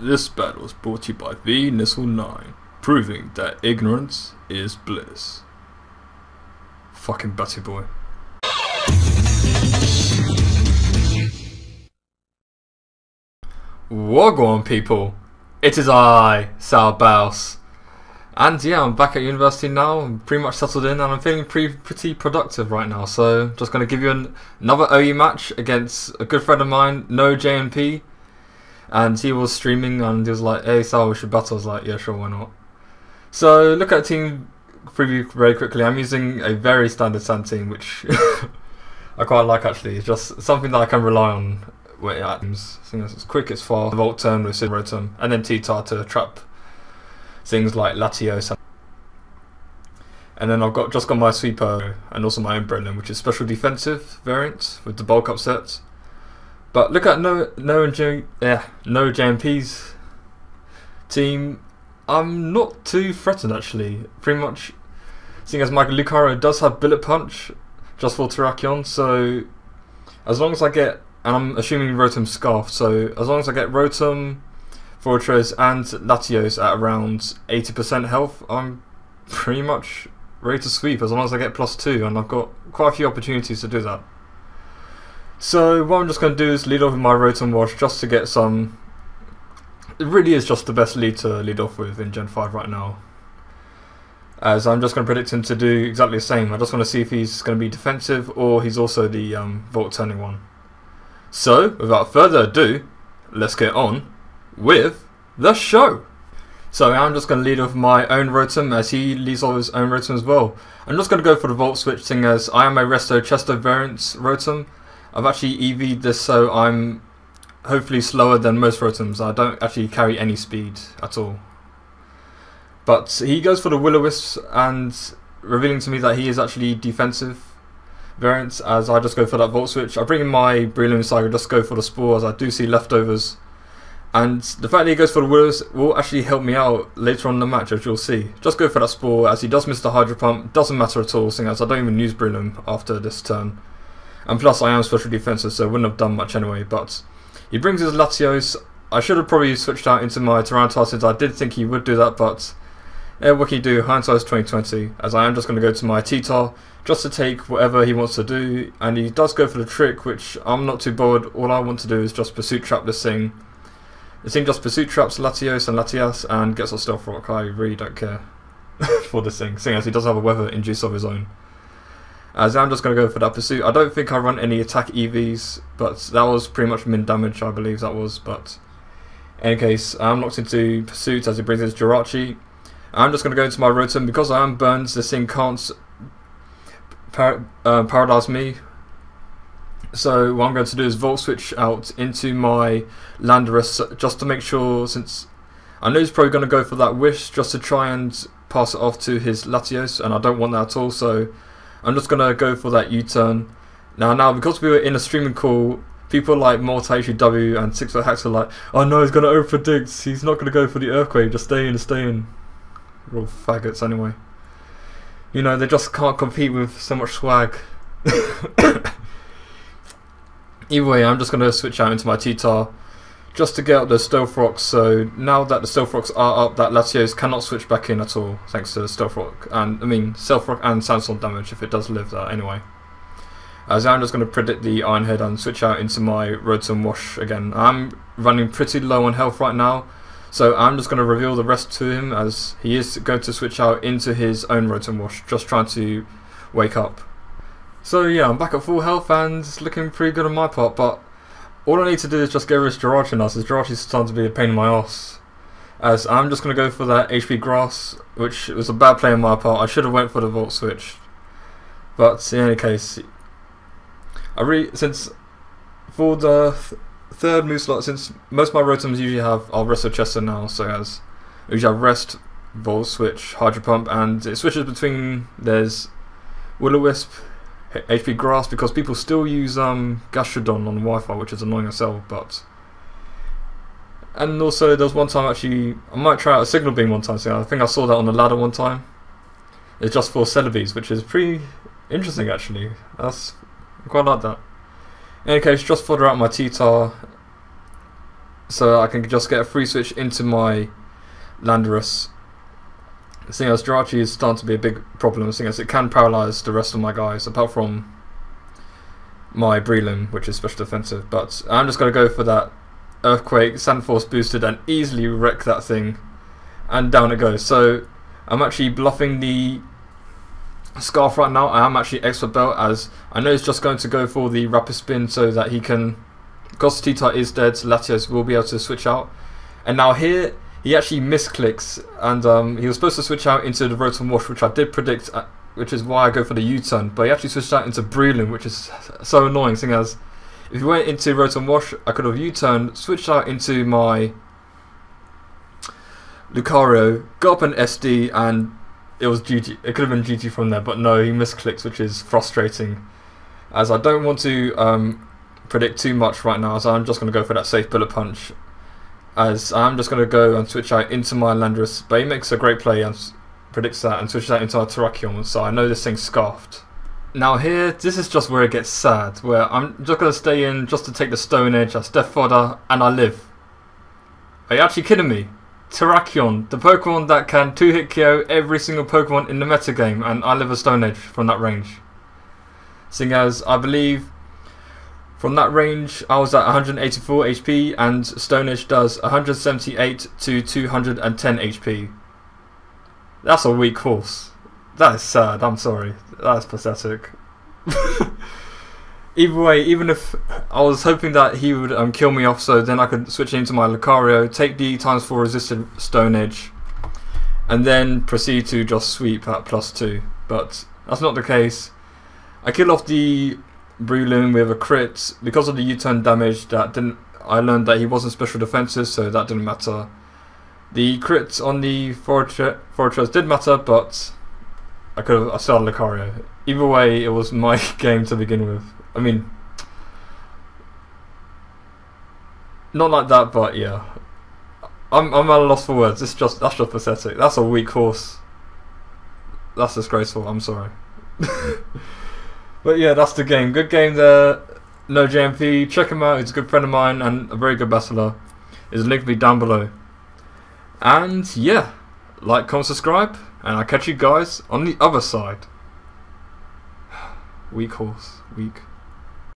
This battle is brought to you by V-Nissel9, proving that ignorance is bliss. Fucking Batty boy. Wagwan people, it is I, SourBawss. And yeah, I'm back at university now, I'm pretty much settled in and I'm feeling pretty productive right now. So just going to give you another OE match against a good friend of mine, NoJNP. And he was streaming and he was like, hey Sal, we should battle. I was like, yeah sure, why not. So look at team preview very quickly. I'm using a very standard sand team, which I quite like actually. It's just something that I can rely on when it happens. It's quick, it's fast, Volt turn with Sid Rotom, and then T-Tar to trap things like Latios. And then I've just got my sweeper and also my Umbrella, which is special defensive variant with the bulk upset. But look at NoJNP's team. I'm not too threatened actually. Pretty much, seeing as my Lucario does have Bullet Punch, just for Terrakion. So as long as I get, and I'm assuming Rotom Scarf. So as long as I get Rotom, Fortress, and Latios at around 80% health, I'm pretty much ready to sweep. As long as I get +2, and I've got quite a few opportunities to do that. So what I'm just going to do is lead off with my Rotom Wash just to get some. It really is just the best lead to lead off with in Gen 5 right now. As I'm just going to predict him to do exactly the same. I just want to see if he's going to be defensive or he's also the Volt turning one. So without further ado, let's get on with the show. So I'm just going to lead off my own Rotom as he leads off his own Rotom as well. I'm just going to go for the Volt switch, seeing as I am a Resto Chesto variant Rotom. I've actually EV'd this, so I'm hopefully slower than most Rotoms. I don't actually carry any speed at all. But he goes for the Will-O-Wisp and revealing to me that he is actually defensive variant, as I just go for that Volt switch. I bring in my Breloom Cycle, just go for the Spore as I do see leftovers. And the fact that he goes for the Will-O-Wisp will actually help me out later on in the match, as you'll see. Just go for that Spore as he does miss the Hydro Pump. Doesn't matter at all, seeing as I don't even use Breloom after this turn. And plus I am special defensive, so it wouldn't have done much anyway. But he brings his Latios. I should have probably switched out into my Tyranitar since I did think he would do that, but yeah, what can you do? Hindsight's 2020, as I am just going to go to my T-Tar just to take whatever he wants to do. And he does go for the trick, which I'm not too bothered. All I want to do is just Pursuit Trap this thing. This thing just Pursuit Traps Latios and Latias and gets a Stealth Rock. I really don't care for this thing, seeing as he does have a Weather Induce of his own. As I'm just going to go for that Pursuit. I don't think I run any attack EVs, but that was pretty much min damage, I believe that was. But in any case, I'm locked into Pursuit as he brings his Jirachi. I'm just going to go into my Rotom. Because I am burned, this thing can't paralyze me. So what I'm going to do is Volt Switch out into my Landorus just to make sure, since I know he's probably going to go for that Wish just to try and pass it off to his Latios, and I don't want that at all. So I'm just going to go for that U-turn. Now, because we were in a streaming call, people like MultiHW and 6-Foot Hacks are like, oh no, he's going to over-predict, he's not going to go for the Earthquake, just stay in. We're all faggots anyway. You know, they just can't compete with so much swag. Either way, I'm just going to switch out into my T-Tar just to get up the Stealth Rocks. So now that the Stealth Rocks are up, that Latios cannot switch back in at all, thanks to the Stealth Rock. And I mean, Stealth Rock and Sandstorm damage if it does live that anyway. As I'm just going to predict the Iron Head and switch out into my Rotom Wash again. I'm running pretty low on health right now, so I'm just going to reveal the rest to him as he is going to switch out into his own Rotom Wash, just trying to wake up. So yeah, I'm back at full health and it's looking pretty good on my part, but all I need to do is just get rid of Jirachi now, since Jirachi's starting to be a pain in my ass. As I'm just going to go for that HP Grass, which was a bad play on my part. I should have went for the Volt Switch. But in any case, since for the third move slot, since most of my Rotoms usually have Resto Chester now, so as I usually have Rest, Volt Switch, Hydro Pump, and it switches between, there's Will-O-Wisp, HP Grass, because people still use Gastrodon on Wi-Fi, which is annoying as hell. But and also there's one time actually I might try out a Signal Beam one time. So I think I saw that on the ladder one time. It's just for Celebies, which is pretty interesting actually. I quite like that. In any case, just fodder out my T-Tar so I can just get a free switch into my Landorus. Seeing as Jirachi is starting to be a big problem, seeing as it can paralyze the rest of my guys, apart from my Breloom, which is special defensive. But I'm just going to go for that Earthquake, Sand Force boosted, and easily wreck that thing, and down it goes. So I'm actually bluffing the Scarf right now. I am actually Expert Belt, as I know he's just going to go for the Rapid Spin so that he can, because T-Type is dead, Latios will be able to switch out. And now here he actually misclicks, and he was supposed to switch out into the Rotom Wash, which I did predict, which is why I go for the U-turn, but he actually switched out into Breloom, which is so annoying, seeing as if he went into Rotom Wash, I could have U-turned, switched out into my Lucario, got up an SD, and it was GG. It could have been GG from there, but no, he misclicks, which is frustrating, as I don't want to predict too much right now, so I'm just going to go for that safe Bullet Punch, as I'm just going to go and switch out into my Landorus, but he makes a great play and predicts that and switches out into our Terrakion, so I know this thing's scarfed. Now here, this is just where it gets sad, where I'm just going to stay in just to take the Stone Edge as Death Fodder, and I live. Are you actually kidding me? Terrakion, the Pokemon that can 2-hit KO every single Pokemon in the metagame, and I live a Stone Edge from that range. Seeing as I believe from that range I was at 184 HP and Stone Edge does 178 to 210 HP. That's a weak horse. That is sad, I'm sorry. That is pathetic. Either way, even if I was hoping that he would kill me off, so then I could switch into my Lucario, take the ×4 resisted Stone Edge, and then proceed to just sweep at +2. But that's not the case. I kill off the Breloom with a crit because of the U-turn damage. That didn't. I learned that he wasn't special defensive, so that didn't matter. The crit on the Fortress did matter, but I still had Lucario. Either way, it was my game to begin with. I mean, not like that, but yeah. I'm at a loss for words. That's just pathetic. That's a weak horse. That's disgraceful. I'm sorry. But yeah, that's the game. Good game there. NoJNP. Check him out. He's a good friend of mine and a very good battler. His link will be down below. And yeah, like, comment, subscribe, and I'll catch you guys on the other side. Weak horse. Weak.